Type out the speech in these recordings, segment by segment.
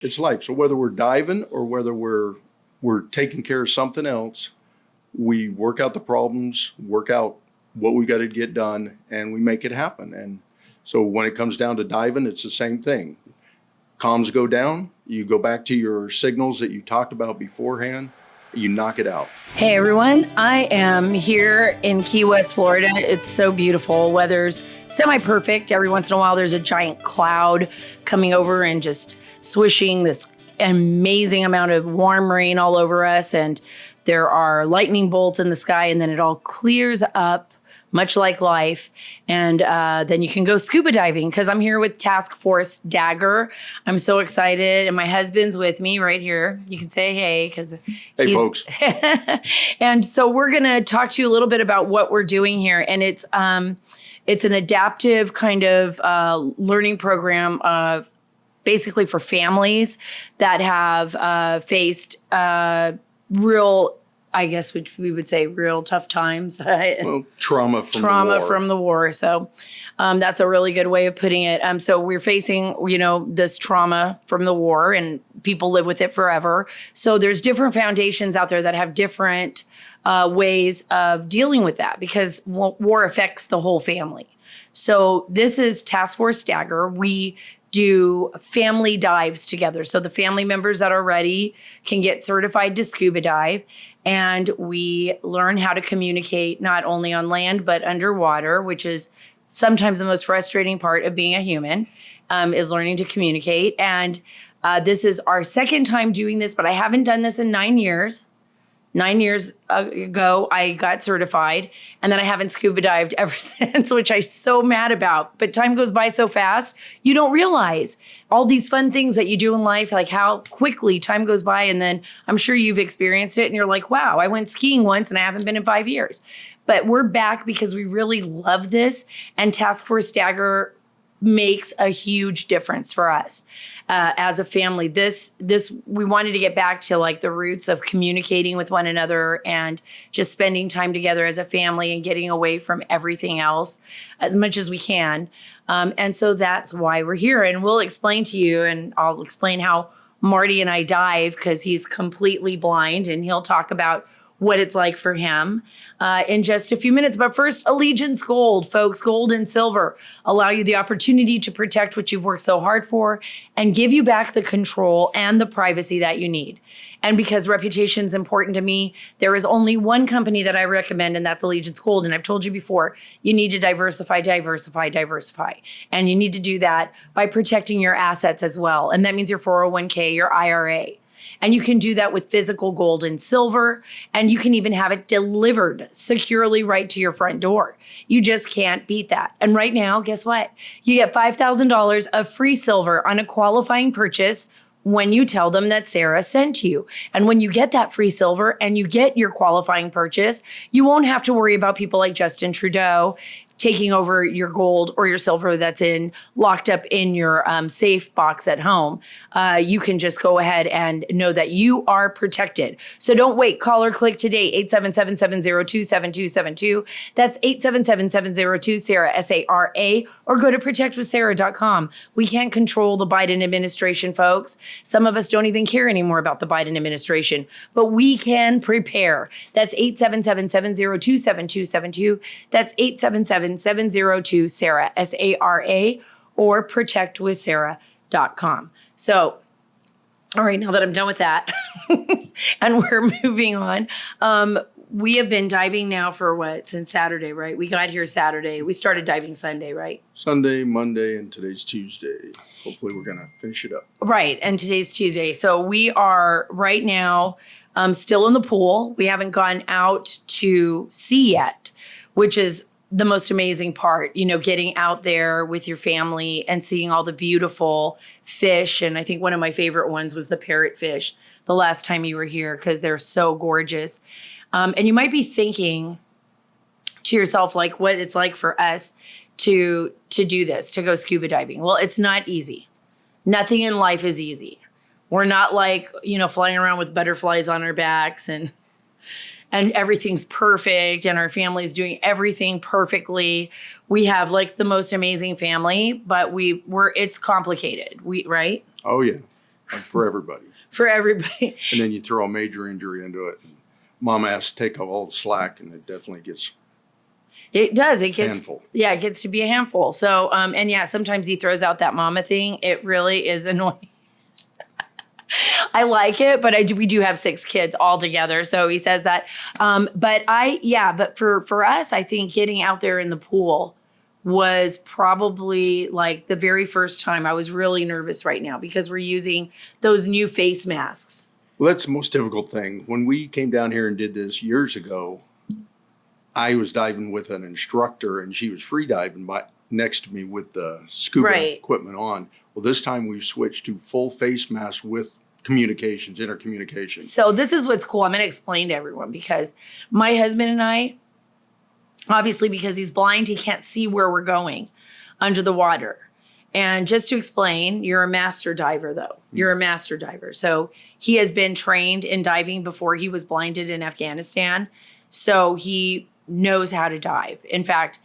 It's life. So whether we're diving or whether we're taking care of something else, we work out the problems, work out what we got to get done, and we make it happen. And so when it comes down to diving, it's the same thing. Comms go down, you go back to your signals that you talked about beforehand, you knock it out. Hey everyone, I am here in Key West, Florida. It's so beautiful. Weather's semi-perfect. Every once in a while there's a giant cloud coming over and just swishing this amazing amount of warm rain all over us. And there are lightning bolts in the sky, and then it all clears up, much like life. And then you can go scuba diving, because I'm here with Task Force Dagger. I'm so excited. And my husband's with me right here. You can say hey, because Hey, folks. And so we're going to talk to you a little bit about what we're doing here. And it's an adaptive kind of learning program basically for families that have faced real, I guess we would say, real tough times. Well, trauma from the war. So that's a really good way of putting it. So we're facing, this trauma from the war, and people live with it forever. So there's different foundations out there that have different ways of dealing with that, because war affects the whole family. So this is Task Force Dagger. We do family dives together. So the family members that are ready can get certified to scuba dive, and we learn how to communicate not only on land, but underwater, which is sometimes the most frustrating part of being a human, is learning to communicate. And this is our second time doing this, but I haven't done this in 9 years. 9 years ago, I got certified, and then I haven't scuba dived ever since, which I'm so mad about. But time goes by so fast, you don't realize all these fun things that you do in life, like how quickly time goes by. And then I'm sure you've experienced it, and you're like, wow, I went skiing once and I haven't been in 5 years. But we're back because we really love this, and Task Force Dagger makes a huge difference for us. As a family, this we wanted to get back to like the roots of communicating with one another and just spending time together as a family and getting away from everything else as much as we can. And so that's why we're here. And we'll explain to you, and I'll explain how Marty and I dive, because he's completely blind, and he'll talk about what it's like for him in just a few minutes. But first, Allegiance Gold, folks. Gold and silver allow you the opportunity to protect what you've worked so hard for and give you back the control and the privacy that you need. And because reputation is important to me, there is only one company that I recommend, and that's Allegiance Gold. And I've told you before, you need to diversify. And you need to do that by protecting your assets as well. And that means your 401k, your IRA. And you can do that with physical gold and silver, and you can even have it delivered securely right to your front door. You just can't beat that. And right now, guess what? You get $5,000 of free silver on a qualifying purchase when you tell them that Sara sent you. And when you get that free silver and you get your qualifying purchase, you won't have to worry about people like Justin Trudeau taking over your gold or your silver that's locked up in your safe box at home. You can just go ahead and know that you are protected. So don't wait. Call or click today, 877-702-7272. That's 877-702-SARA, S-A-R-A, or go to protectwithsara.com. We can't control the Biden administration, folks. Some of us don't even care anymore about the Biden administration, but we can prepare. That's 877-702-7272. That's 877-702-SARA, S-A-R-A, or protectwithsara.com. So, all right, now that I'm done with that, and we're moving on, we have been diving now for since Saturday, right? We got here Saturday. We started diving Sunday, right? Sunday, Monday, and today's Tuesday. Hopefully we're going to finish it up. Right, and today's Tuesday. So we are right now still in the pool. We haven't gone out to sea yet, which is the most amazing part, getting out there with your family and seeing all the beautiful fish. And I think one of my favorite ones was the parrotfish the last time you were here, because they're so gorgeous. And you might be thinking to yourself, like, what it's like for us to do this, to go scuba diving. Well, it's not easy. Nothing in life is easy. We're not like, flying around with butterflies on our backs and everything's perfect and our family's doing everything perfectly. We have like the most amazing family, but it's complicated. Right? Oh yeah. for everybody. For everybody. And then you throw a major injury into it. Mom has to take up all the slack, and it definitely gets It does. It gets handful. Yeah, it gets to be a handful. So and yeah, sometimes he throws out that mama thing. It really is annoying. I like it, but we do have 6 kids all together. So he says that. But for us, I think getting out there in the pool was probably like the very first time. I was really nervous right now because we're using those new face masks. Well, that's the most difficult thing. When we came down here and did this years ago, I was diving with an instructor, and she was free diving next to me with the scuba equipment on. Well, this time we've switched to full face mask with intercommunications. So this is what's cool. I'm going to explain to everyone because my husband and I, obviously because he's blind, he can't see where we're going under the water. And just to explain, you're a master diver though. You're a master diver. So he has been trained in diving before he was blinded in Afghanistan. So he knows how to dive. In fact,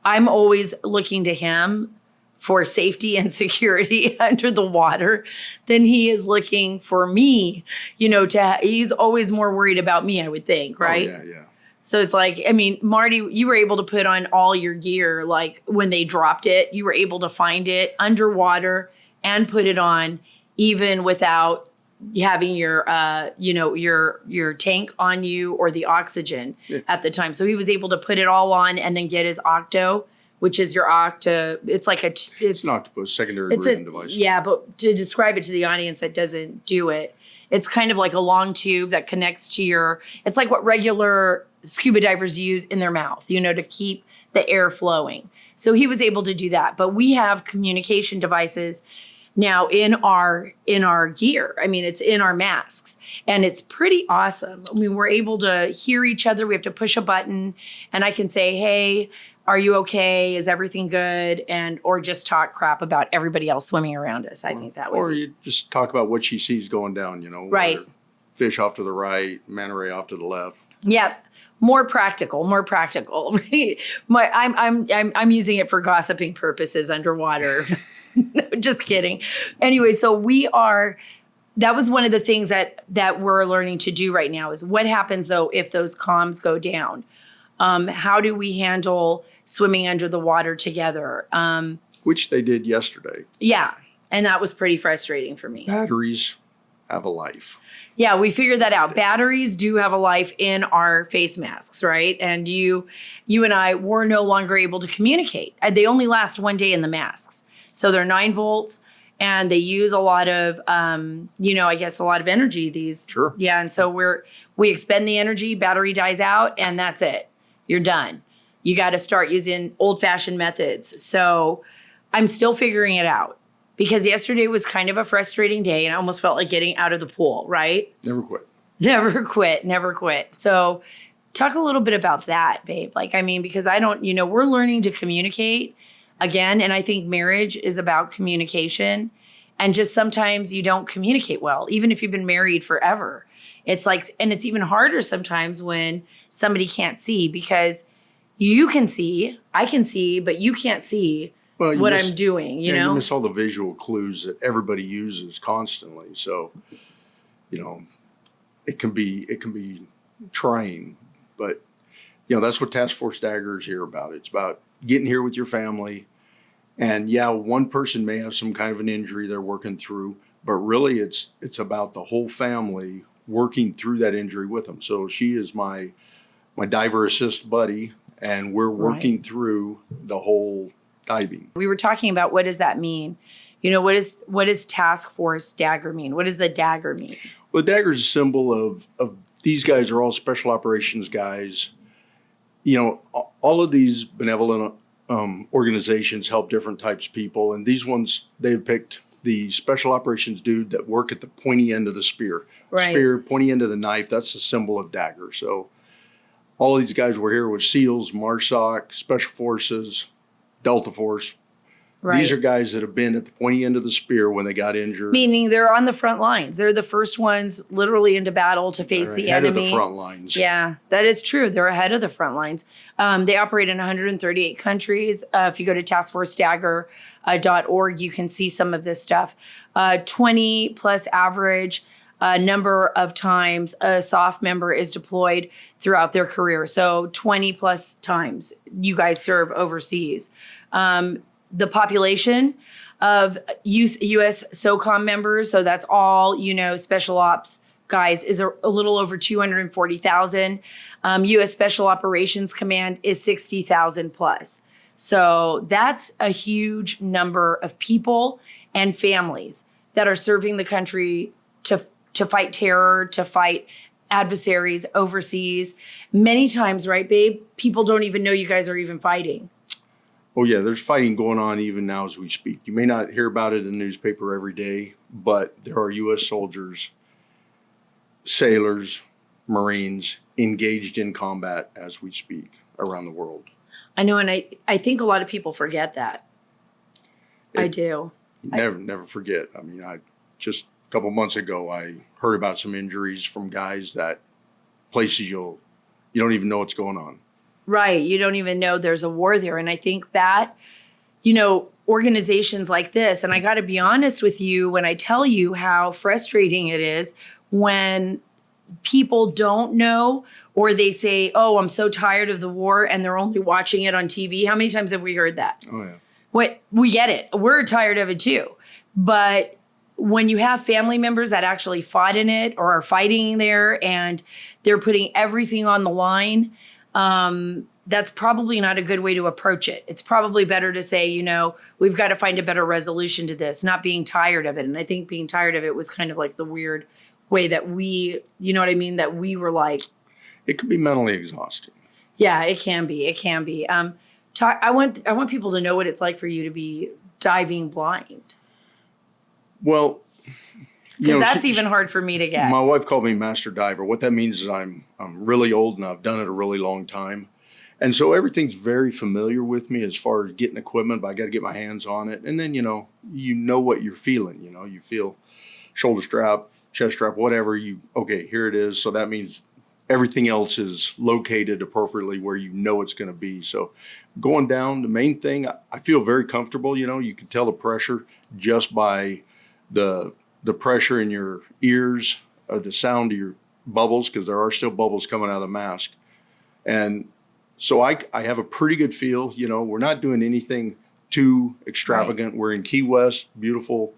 I'm always looking to him for safety and security under the water than he is looking for me, he's always more worried about me, I would think, right? Oh, yeah. So it's like, I mean, Marty, you were able to put on all your gear, like when they dropped it, you were able to find it underwater and put it on even without having your, your tank on you or the oxygen at the time. So he was able to put it all on and then get his Octo, which is your it's like it's an octopus, secondary breathing device. Yeah, but to describe it to the audience that doesn't do it, it's kind of like a long tube that connects to it's like what regular scuba divers use in their mouth, to keep the air flowing. So he was able to do that. But we have communication devices now in our gear. I mean, it's in our masks, and it's pretty awesome. I mean, we're able to hear each other. We have to push a button, and I can say, "Hey, are you okay? Is everything good?" Or just talk crap about everybody else swimming around us. I think that would. Or you just talk about what she sees going down, Right. Fish off to the right, manta ray off to the left. Yep. More practical. Right? I'm using it for gossiping purposes underwater. No, just kidding. Anyway, so that was one of the things that we're learning to do right now is what happens though if those comms go down? How do we handle swimming under the water together? Which they did yesterday. Yeah. And that was pretty frustrating for me. Batteries have a life. Yeah, we figured that out. Batteries do have a life in our face masks, right? And you and I were no longer able to communicate. They only last 1 day in the masks. So they're 9 volts and they use a lot of, I guess a lot of energy, these. Sure. Yeah. And so we expend the energy, battery dies out, and that's it. You're done. You got to start using old-fashioned methods. So I'm still figuring it out because yesterday was kind of a frustrating day and I almost felt like getting out of the pool, right? Never quit. Never quit. So talk a little bit about that, babe. Because we're learning to communicate again. And I think marriage is about communication. And just sometimes you don't communicate well, even if you've been married forever. It's like, and it's even harder sometimes when somebody can't see because you can see, I can see, but you can't see what I'm doing, you know? You miss all the visual clues that everybody uses constantly. So, it can be trying, but that's what Task Force Dagger is here about. It's about getting here with your family. And one person may have some kind of an injury they're working through, but really it's about the whole family working through that injury with them. So she is my diver assist buddy, and we're working through the whole diving. We were talking about what does that mean? What does Task Force Dagger mean? What does the dagger mean? Well, the dagger is a symbol of these guys are all special operations guys. All of these benevolent organizations help different types of people, and these ones they've picked the special operations dude that work at the pointy end of the spear. Right. Spear, pointy end of the knife, that's the symbol of dagger. So all of these guys were here with SEALs, MARSOC, Special Forces, Delta Force. Right. These are guys that have been at the pointy end of the spear when they got injured. Meaning they're on the front lines. They're the first ones literally into battle to face the enemy. Ahead of the front lines. Yeah, that is true. They're ahead of the front lines. They operate in 138 countries. If you go to taskforcedagger.org, you can see some of this stuff. 20 plus average number of times a SOF member is deployed throughout their career. So 20 plus times you guys serve overseas. The population of U.S. SOCOM members, so that's all, special ops guys, is a little over 240,000. U.S. Special Operations Command is 60,000 plus. So that's a huge number of people and families that are serving the country to fight terror, to fight adversaries overseas. Many times, right, babe? People don't even know you guys are even fighting. Oh, yeah, there's fighting going on even now as we speak. You may not hear about it in the newspaper every day, but there are U.S. soldiers, sailors, Marines engaged in combat as we speak around the world. I know, and I think a lot of people forget that. I do. Never forget. I mean, just a couple months ago, I heard about some injuries from guys that places you don't even know what's going on. Right. You don't even know there's a war there. And I think that, organizations like this, and I got to be honest with you when I tell you how frustrating it is when people don't know, or they say, oh, I'm so tired of the war, and they're only watching it on TV. How many times have we heard that? Oh, yeah. We get it. We're tired of it too. But when you have family members that actually fought in it or are fighting there and they're putting everything on the line, that's probably not a good way to approach it. It's probably better to say, we've got to find a better resolution to this, not being tired of it. And I think being tired of it was kind of like the weird way that we, that we were like. It could be mentally exhausting. Yeah, it can be. It can be. I want people to know what it's like for you to be diving blind. Well, because that's even hard for me to get. My wife called me master diver. What that means is I'm really old and I've done it a really long time. And so everything's very familiar with me as far as getting equipment, but I got to get my hands on it. And then, you know what you're feeling, you feel shoulder strap, chest strap, whatever okay, here it is. So that means everything else is located appropriately where it's going to be. So going down, the main thing, I feel very comfortable. You can tell the pressure just by the pressure in your ears or the sound of your bubbles, because there are still bubbles coming out of the mask. And so I have a pretty good feel. We're not doing anything too extravagant. Right. We're in Key West, beautiful.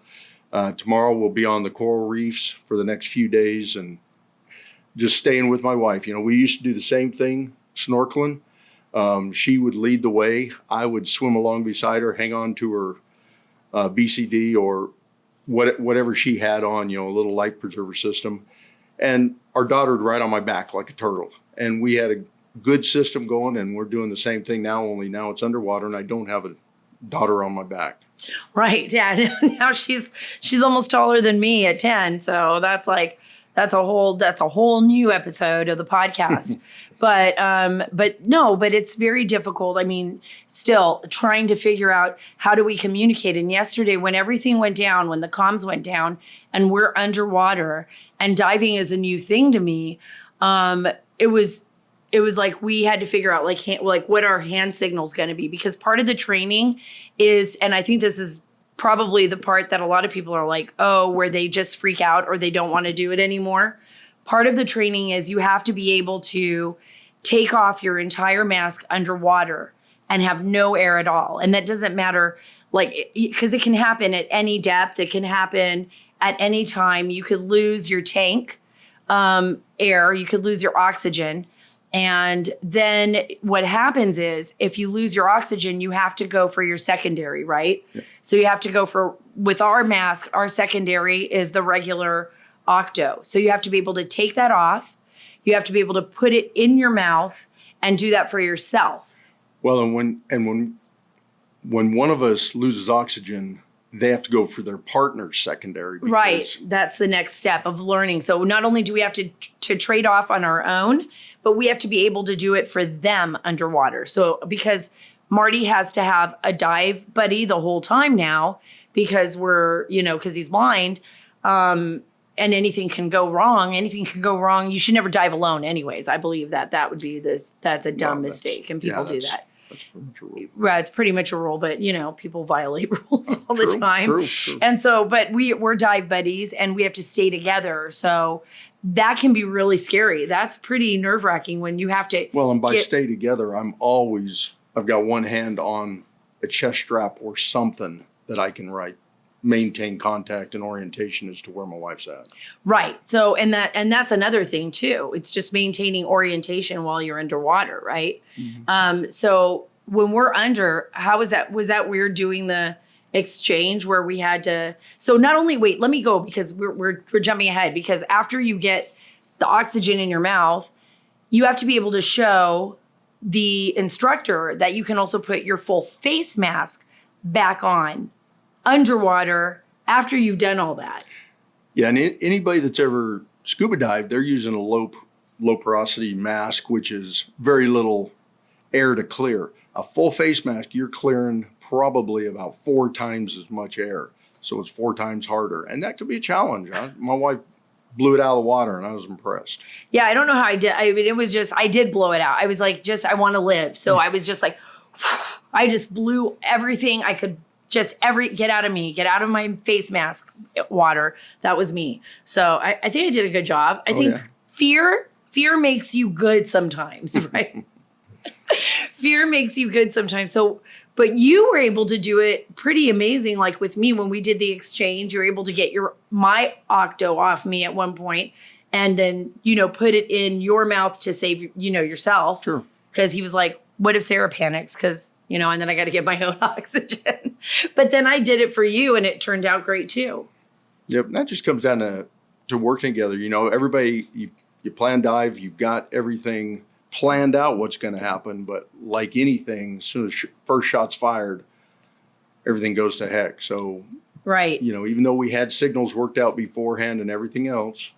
Tomorrow we'll be on the coral reefs for the next few days and just staying with my wife. We used to do the same thing, snorkeling. She would lead the way. I would swim along beside her, hang on to her BCD or whatever she had on, a little life preserver system. And our daughter would ride on my back like a turtle. And we had a good system going, and we're doing the same thing now, only now it's underwater and I don't have a daughter on my back. Right. Yeah. Now she's almost taller than me at 10. So that's a whole new episode of the podcast. But it's very difficult. I mean, still trying to figure out how do we communicate. And yesterday when everything went down, when the comms went down and we're underwater and diving is a new thing to me, it was like we had to figure out what our hand signal's going to be, because part of the training is, and I think this is probably the part that a lot of people are like, oh, where they just freak out or they don't want to do it anymore. Part of the training is you have to be able to take off your entire mask underwater and have no air at all. And that doesn't matter, because it can happen at any depth. It can happen at any time. You could lose your tank air. You could lose your oxygen. And then what happens is if you lose your oxygen, you have to go for your secondary, right? Yeah. So you have to go with our mask, our secondary is the regular octo. So you have to be able to take that off. You have to be able to put it in your mouth and do that for yourself. Well, and when one of us loses oxygen, they have to go for their partner's secondary. Right. That's the next step of learning. So not only do we have to trade off on our own, but we have to be able to do it for them underwater. So because Marty has to have a dive buddy the whole time now, because because he's blind, and anything can go wrong. Anything can go wrong. You should never dive alone anyways. I believe that would be that's a dumb mistake, and people do that. That's pretty much a rule. Right, it's pretty much a rule, but people violate rules all the True, time. True. And so, but we're dive buddies and we have to stay together. So that can be really scary. That's pretty nerve wracking when you have to. Well, and by stay together, I've got one hand on a chest strap or something that I can maintain contact and orientation as to where my wife's at. Right. So, and that's another thing too. It's just maintaining orientation while you're underwater. Right. Mm-hmm. So when we're under, how was that? Was that weird doing the exchange where we had to, so not only, wait, let me go because we're jumping ahead, because after you get the oxygen in your mouth, you have to be able to show the instructor that you can also put your full face mask back on underwater after you've done all that. Yeah, and anybody that's ever scuba dived, they're using a low porosity mask, which is very little air to clear. A full face mask, you're clearing probably about 4 times as much air. So it's 4 times harder. And that could be a challenge. My wife blew it out of the water and I was impressed. Yeah, I don't know how I did. I mean, it was just, I did blow it out. I was like, I want to live. So I was just like, I just blew everything I could. Get out of me, get out of my face mask water. That was me. So I think I did a good job. I think fear makes you good sometimes, right? Fear makes you good sometimes. So, but you were able to do it pretty amazing. Like with me, when we did the exchange, you were able to get my octo off me at one point and then, put it in your mouth to save, yourself. Sure. Cause he was like, what if Sara panics? Cause and then I got to get my own oxygen. But then I did it for you and it turned out great too. Yep. That just comes down to working together. Everybody, you plan dive, you've got everything planned out what's going to happen. But like anything, as soon as first shot's fired, everything goes to heck. So, right. Even though we had signals worked out beforehand and everything else.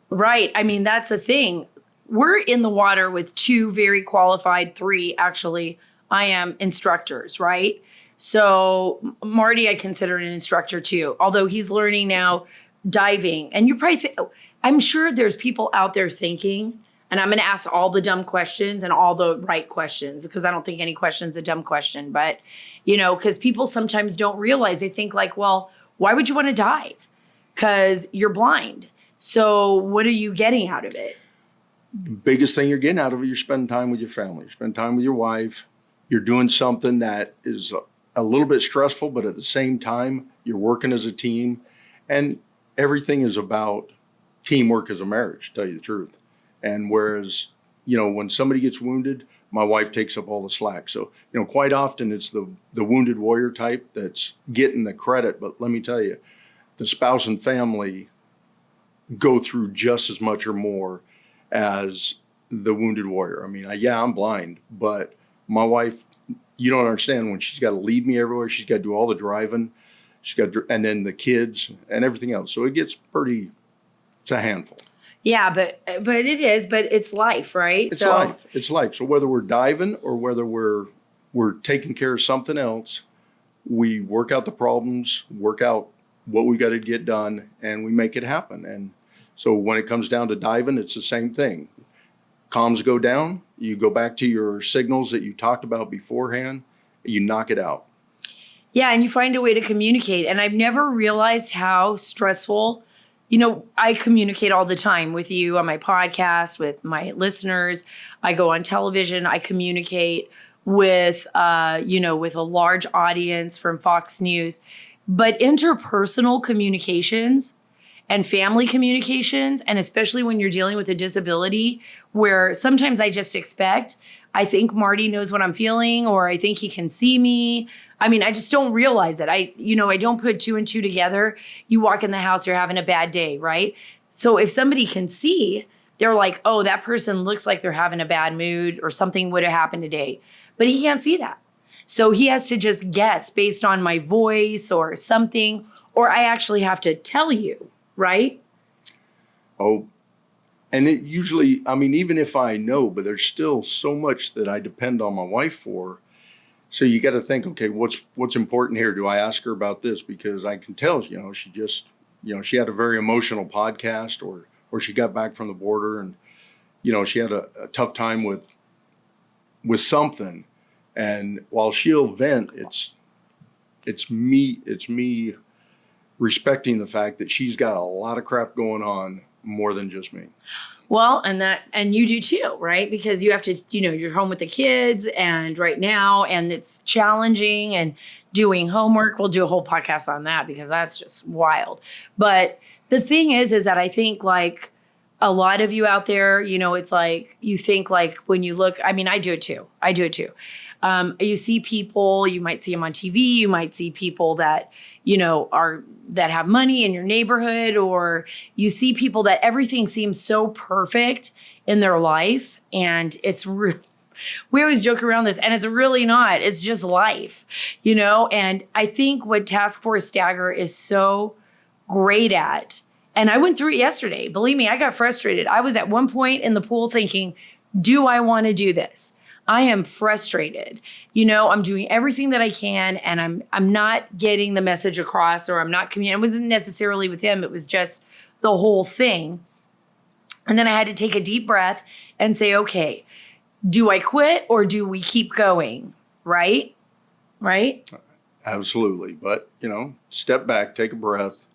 Right. I mean, that's the thing. We're in the water with 2 very qualified, 3 actually, I am instructors, right? So Marty, I consider an instructor too, although he's learning now diving. And you probably, I'm sure there's people out there thinking, and I'm going to ask all the dumb questions and all the right questions, because I don't think any question's a dumb question, but because people sometimes don't realize, they think like, well, why would you want to dive? Because you're blind. So what are you getting out of it? Biggest thing you're getting out of it, you're spending time with your family, you spend time with your wife. You're doing something that is a little bit stressful, but at the same time, you're working as a team. And everything is about teamwork as a marriage, to tell you the truth. And whereas, when somebody gets wounded, my wife takes up all the slack. So, quite often it's the wounded warrior type that's getting the credit. But let me tell you, the spouse and family go through just as much or more as the wounded warrior. I mean, I'm blind, but my wife, you don't understand, when she's got to lead me everywhere, she's got to do all the driving, and then the kids and everything else. So it's a handful. Yeah, but it's life, right? It's life. So whether we're diving or whether we're taking care of something else, we work out the problems, work out what we got to get done, and we make it happen. And so when it comes down to diving, it's the same thing. Comms go down, you go back to your signals that you talked about beforehand, you knock it out. Yeah, and you find a way to communicate. And I've never realized how stressful, I communicate all the time with you on my podcast, with my listeners. I go on television, I communicate with, with a large audience from Fox News. But interpersonal communications and family communications, and especially when you're dealing with a disability, where sometimes I just expect, I think Marty knows what I'm feeling, or I think he can see me. I mean, I just don't realize it. I don't put 2 and 2 together. You walk in the house, you're having a bad day, right? So if somebody can see, they're like, oh, that person looks like they're having a bad mood or something would have happened today. But he can't see that. So he has to just guess based on my voice or something, or I actually have to tell you, right? Oh, and it usually, even if I know, but there's still so much that I depend on my wife for. So you got to think, okay, what's important here? Do I ask her about this? Because I can tell, she just, she had a very emotional podcast, or she got back from the border and, she had a tough time with something. And while she'll vent, it's me respecting the fact that she's got a lot of crap going on more than just me. Well, and you do too, right? Because you have to, you're home with the kids and right now, and it's challenging and doing homework. We'll do a whole podcast on that because that's just wild. But the thing is that I think like a lot of you out there, it's like, you think like when you look, I mean, I do it too. You see people, you might see them on TV, you might see people that, that have money in your neighborhood, or you see people that everything seems so perfect in their life. And we always joke around this, and it's really not. It's just life, And I think what Task Force Dagger is so great at, and I went through it yesterday. Believe me, I got frustrated. I was at one point in the pool thinking, do I want to do this? I am frustrated. I'm doing everything that I can, and I'm not getting the message across, or I'm not communicating. It wasn't necessarily with him. It was just the whole thing. And then I had to take a deep breath and say, okay, do I quit or do we keep going? Right? Right? Absolutely. But, step back, take a breath,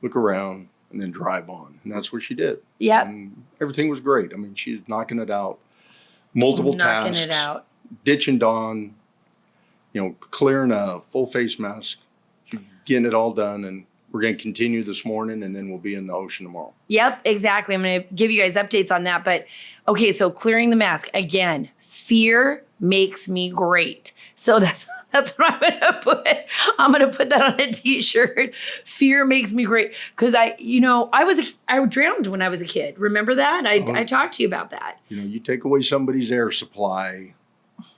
look around, and then drive on. And that's what she did. Yeah. And everything was great. I mean, she's knocking it out. Multiple tasks, it out. ditching Dawn, clearing a full face mask, getting it all done. And we're going to continue this morning, and then we'll be in the ocean tomorrow. Yep, exactly. I'm going to give you guys updates on that. But okay, so clearing the mask again, fear makes me great. So that's what I'm going to put. I'm going to put that on a t-shirt. Fear makes me great. Cause I drowned when I was a kid. Remember that? I talked to you about that. You take away somebody's air supply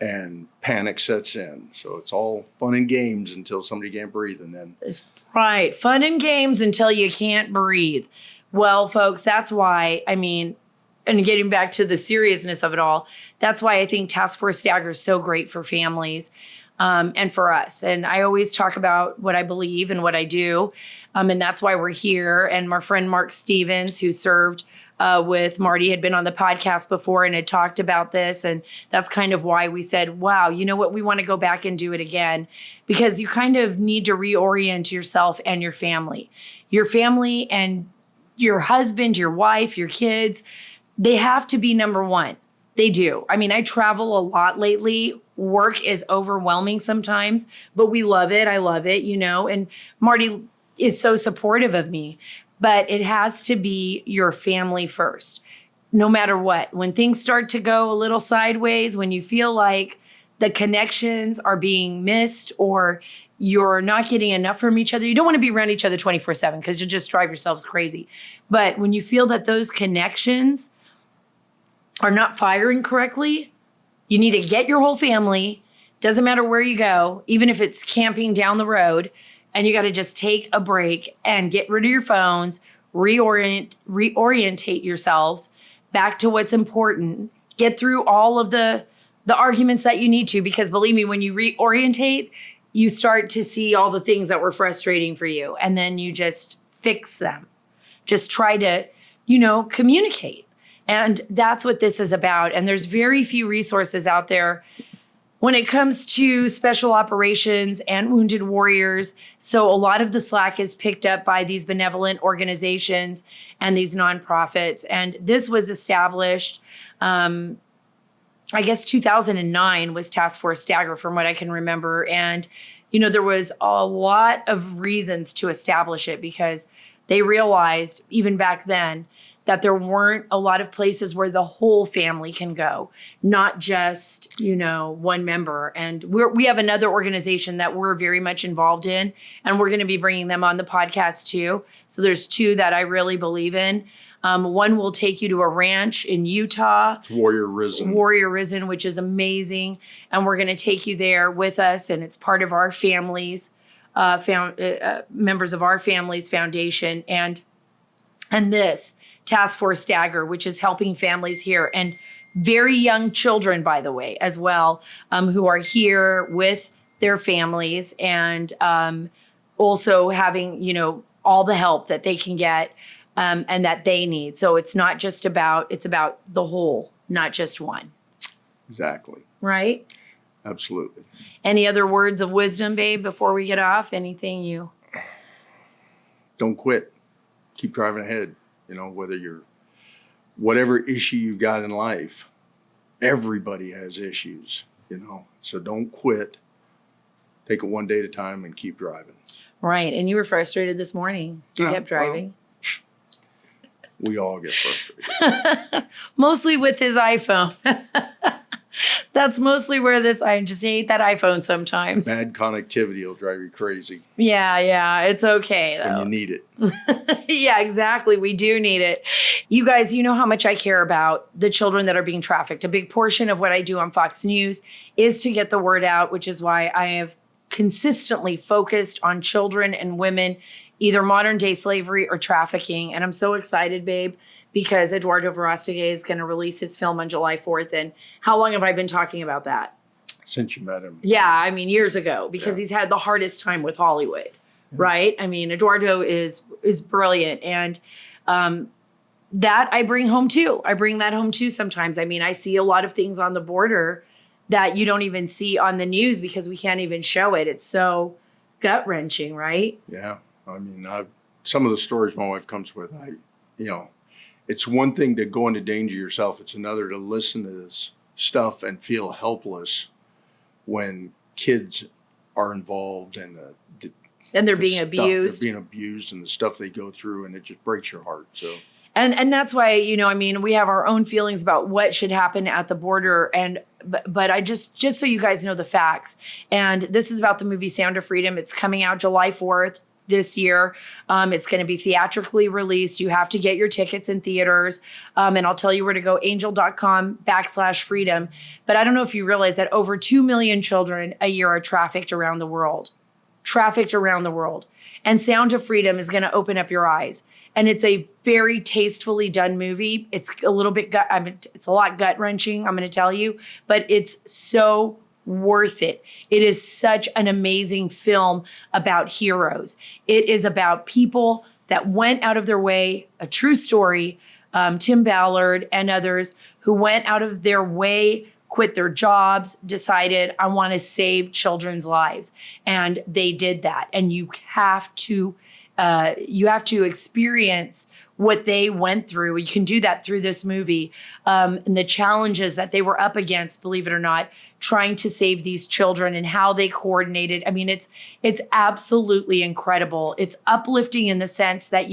and panic sets in. So it's all fun and games until somebody can't breathe. And then. Right. Fun and games until you can't breathe. Well, folks, that's why, and getting back to the seriousness of it all, that's why I think Task Force Dagger is so great for families. And for us. And I always talk about what I believe and what I do. And that's why we're here. And my friend Mark Stevens, who served with Marty, had been on the podcast before and had talked about this. And that's kind of why we said, wow, you know what? We want to go back and do it again, because you kind of need to reorient yourself and your family and your husband, your wife, your kids. They have to be number one. They do. I travel a lot lately. Work is overwhelming sometimes, but we love it. I love it, and Marty is so supportive of me, but it has to be your family first, no matter what. When things start to go a little sideways, when you feel like the connections are being missed or you're not getting enough from each other, you don't want to be around each other 24/7 because you'll just drive yourselves crazy. But when you feel that those connections are not firing correctly, you need to get your whole family. Doesn't matter where you go, even if it's camping down the road, and you got to just take a break and get rid of your phones, reorientate yourselves back to what's important. Get through all of the arguments that you need to, because believe me, when you reorientate, you start to see all the things that were frustrating for you, and then you just fix them. Just try to, communicate. And that's what this is about. And there's very few resources out there when it comes to special operations and wounded warriors. So a lot of the slack is picked up by these benevolent organizations and these nonprofits. And this was established, I guess 2009 was Task Force Dagger, from what I can remember. And, there was a lot of reasons to establish it, because they realized even back then that there weren't a lot of places where the whole family can go, not just, one member. And we have another organization that we're very much involved in, and we're going to be bringing them on the podcast too. So there's two that I really believe in. One will take you to a ranch in Utah. Warrior Risen, which is amazing. And we're going to take you there with us. And it's part of our families, members of our family's foundation. And this Task Force Dagger, which is helping families here, and very young children, by the way, as well, who are here with their families, and also having, all the help that they can get and that they need. So it's not just it's about the whole, not just one. Exactly. Right? Absolutely. Any other words of wisdom, babe, before we get off? Anything you? Don't quit. Keep driving ahead. You know, whatever issue you've got in life, everybody has issues, you know, so don't quit. Take it one day at a time and keep driving. Right. And you were frustrated this morning. You kept driving. We all get frustrated. Mostly with his iPhone. That's mostly where I just hate that iPhone sometimes. Bad connectivity will drive you crazy. Yeah. It's okay, though. When you need it. Yeah, exactly. We do need it. You guys, you know how much I care about the children that are being trafficked. A big portion of what I do on Fox News is to get the word out, which is why I have consistently focused on children and women, either modern day slavery or trafficking. And I'm so excited, babe, because Eduardo Verástegui is going to release his film on July 4th. And how long have I been talking about that? Since you met him. Yeah, I mean, years ago, because he's had the hardest time with Hollywood, right? I mean, Eduardo is brilliant. And that I bring home too. I bring that home too sometimes. I mean, I see a lot of things on the border that you don't even see on the news because we can't even show it. It's so gut-wrenching, right? Yeah. I mean, some of the stories my wife comes with, it's one thing to go into danger yourself. It's another to listen to this stuff and feel helpless when kids are involved and they're being abused. They're being abused and the stuff they go through, and it just breaks your heart. So. And that's why, I mean, we have our own feelings about what should happen at the border. But I just so you guys know the facts. And this is about the movie Sound of Freedom. It's coming out July 4th. This year. It's going to be theatrically released. You have to get your tickets in theaters. And I'll tell you where to go, angel.com/freedom. But I don't know if you realize that over 2 million children a year are trafficked around the world. And Sound of Freedom is going to open up your eyes. And it's a very tastefully done movie. It's a little bit it's a lot gut wrenching, I'm going to tell you, but it's so worth it. It is such an amazing film about heroes. It is about people that went out of their way, a true story, Tim Ballard and others who went out of their way, quit their jobs, decided, I want to save children's lives. And they did that. And you have to experience what they went through. You can do that through this movie, and the challenges that they were up against, believe it or not, trying to save these children and how they coordinated. I mean, it's absolutely incredible. It's uplifting in the sense that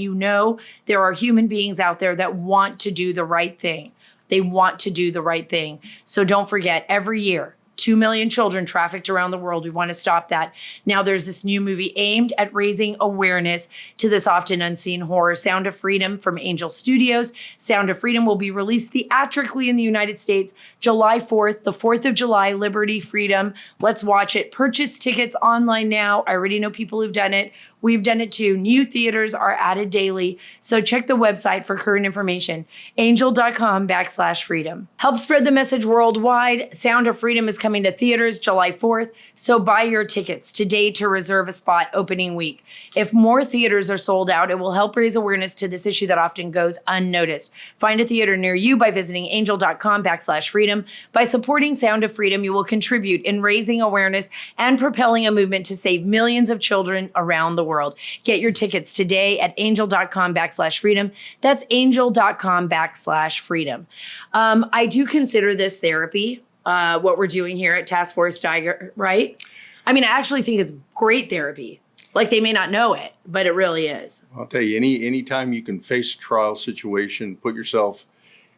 there are human beings out there that want to do the right thing. They want to do the right thing. So don't forget, every year, 2 million children trafficked around the world. We want to stop that. Now there's this new movie aimed at raising awareness to this often unseen horror, Sound of Freedom from Angel Studios. Sound of Freedom will be released theatrically in the United States, July 4th, the 4th of July, liberty, freedom. Let's watch it. Purchase tickets online now. I already know people who've done it. We've done it too. New theaters are added daily. So check the website for current information. angel.com/freedom. Help spread the message worldwide. Sound of Freedom is coming to theaters July 4th. So buy your tickets today to reserve a spot opening week. If more theaters are sold out, it will help raise awareness to this issue that often goes unnoticed. Find a theater near you by visiting angel.com/freedom. By supporting Sound of Freedom, you will contribute in raising awareness and propelling a movement to save millions of children around the world. Get your tickets today at angel.com/freedom. That's angel.com/freedom. I do consider this therapy, what we're doing here at Task Force Dagger, right? I mean, I actually think it's great therapy. Like, they may not know it, but it really is. I'll tell you, anytime you can face a trial situation, put yourself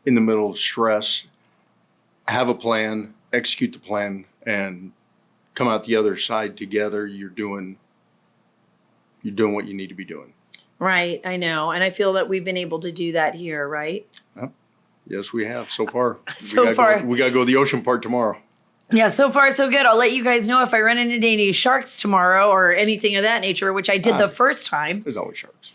in the middle of stress, have a plan, execute the plan, and come out the other side together, you're doing what you need to be doing. Right, I know. And I feel that we've been able to do that here, right? Yes, we have so far. We got to go to the ocean part tomorrow. Yeah, so far so good. I'll let you guys know if I run into any sharks tomorrow or anything of that nature, which I did the first time. There's always sharks.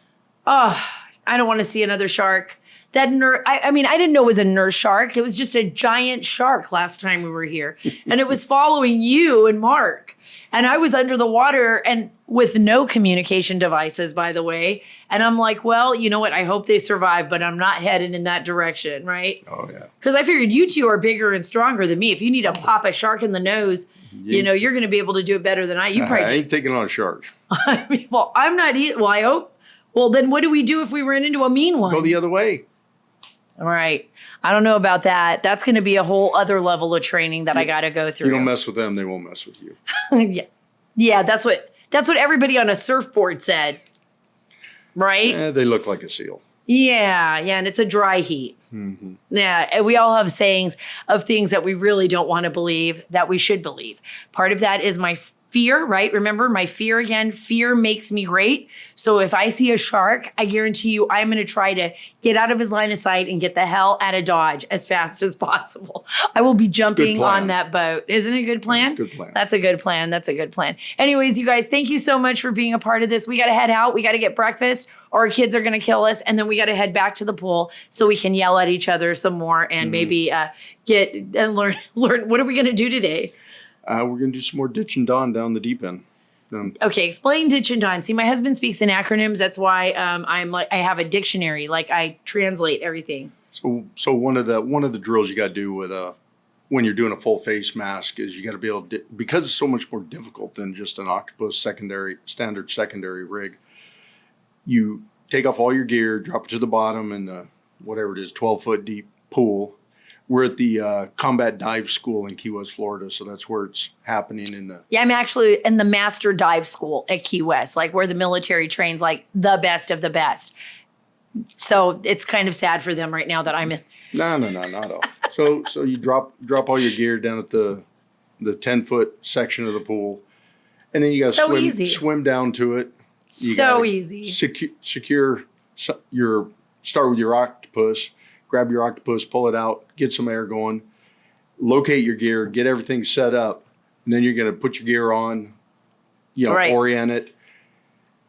Oh, I don't want to see another shark. I didn't know it was a nurse shark. It was just a giant shark last time we were here. And it was following you and Mark. And I was under the water and with no communication devices, by the way. And I'm like, well, you know what? I hope they survive, but I'm not headed in that direction, right? Oh, yeah. Because I figured you two are bigger and stronger than me. If you need to pop a shark in the nose, you know, you're going to be able to do it better than I. You probably I ain't taking on a shark. I mean, well, I'm not either. Well, I hope. Well, then what do we do if we ran into a mean one? Go the other way. All right. I don't know about that. That's going to be a whole other level of training that I got to go through. You don't mess with them, they won't mess with you. Yeah. Yeah, that's what everybody on a surfboard said. Right? They look like a seal. Yeah, and it's a dry heat. Mm-hmm. Yeah, and we all have sayings of things that we really don't want to believe that we should believe. Part of that is my fear, right? Remember my fear again. Fear makes me great. So if I see a shark, I guarantee you I'm going to try to get out of his line of sight and get the hell out of Dodge as fast as possible. I will be jumping on that boat. Isn't it a good plan? Good plan. That's a good plan. That's a good plan. Anyways, you guys, thank you so much for being a part of this. We got to head out. We got to get breakfast or our kids are going to kill us. And then we got to head back to the pool so we can yell at each other some more and maybe get and learn. What are we going to do today? We're going to do some more ditch and don down the deep end. Okay, explain ditch and don. See, my husband speaks in acronyms. That's why I have a dictionary. Like I translate everything. So one of the drills you got to do with when you're doing a full face mask is you got to be able to, because it's so much more difficult than just an octopus standard secondary rig. You take off all your gear, drop it to the bottom in the whatever it is, 12-foot deep pool. We're at the Combat Dive School in Key West, Florida, so that's where it's happening in the. Yeah, I'm actually in the Master Dive School at Key West, like where the military trains like the best of the best. So it's kind of sad for them right now that I'm in. No, not at all. So you drop all your gear down at the 10-foot section of the pool, and then you got to swim down to it. Easy. Secure your start with your octopus. Grab your octopus, pull it out, get some air going, locate your gear, get everything set up, and then you're going to put your gear on, orient it.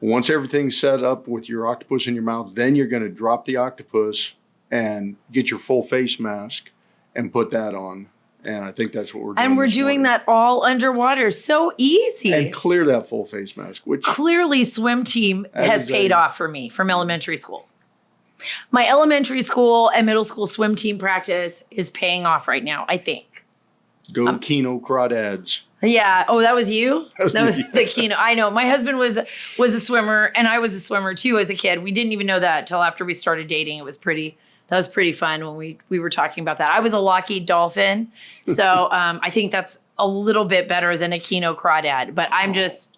Once everything's set up with your octopus in your mouth, then you're going to drop the octopus and get your full face mask and put that on. And I think that's what we're doing. And we're doing that all underwater. So easy. And clear that full face mask, which clearly swim team has paid off for me from elementary school. My elementary school and middle school swim team practice is paying off right now, I think. Go Keno Crawdads. Yeah. Oh, that was you? That was me. The Keno. I know. My husband was a swimmer, and I was a swimmer too as a kid. We didn't even know that until after we started dating. That was pretty fun when we were talking about that. I was a Lockheed Dolphin, so I think that's a little bit better than a Keno Crawdad. But I'm just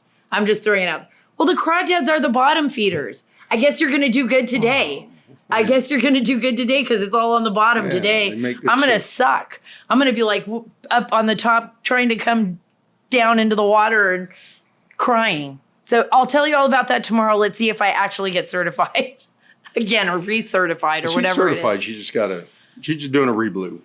throwing it out. Well, the Crawdads are the bottom feeders. I guess you're going to do good today. I guess you're going to do good today because it's all on the bottom today. I'm going to suck. I'm going to be like up on the top trying to come down into the water and crying. So I'll tell you all about that tomorrow. Let's see if I actually get certified again or recertified or whatever certified. it is. She's just doing a reblue.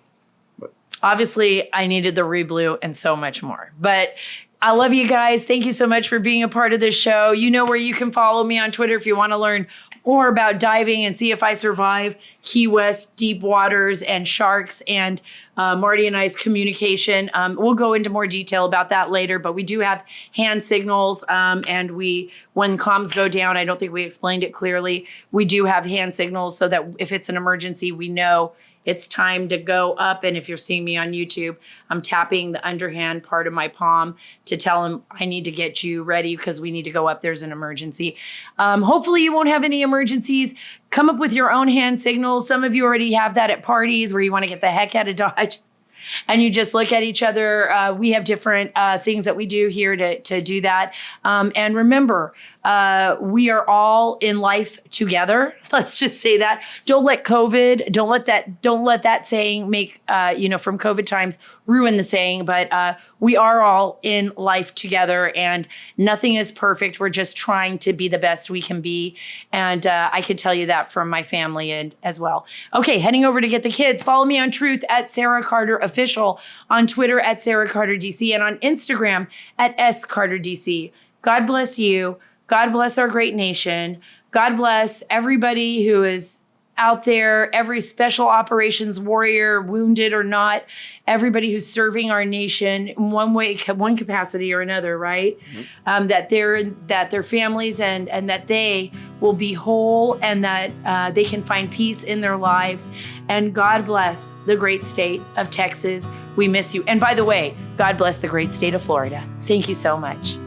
But obviously, I needed the reblue and so much more. But I love you guys. Thank you so much for being a part of this show. You know where you can follow me on Twitter if you want to learn more about diving and see if I survive Key West deep waters and sharks and Marty and I's communication. We'll go into more detail about that later, but we do have hand signals and when comms go down, I don't think we explained it clearly. We do have hand signals so that if it's an emergency, we know it's time to go up. And if you're seeing me on YouTube, I'm tapping the underhand part of my palm to tell him I need to get you ready because we need to go up. There's an emergency. Hopefully you won't have any emergencies. Come up with your own hand signals. Some of you already have that at parties where you want to get the heck out of Dodge. And you just look at each other. We have different things that we do here to do that. And remember, we are all in life together. Let's just say that. Don't let that saying make, from COVID times ruin the saying, but we are all in life together and nothing is perfect. We're just trying to be the best we can be. And I can tell you that from my family and as well. Okay, heading over to get the kids. Follow me on Truth at Sara Carter Official, on Twitter at Sara Carter DC, and on Instagram at S Carter DC. God bless you. God bless our great nation. God bless everybody who is out there, every special operations warrior, wounded or not, everybody who's serving our nation in one way, one capacity or another, right? That their families and that they will be whole, and that they can find peace in their lives. And God bless the great state of Texas. We miss you. And by the way, God bless the great state of Florida. Thank you so much.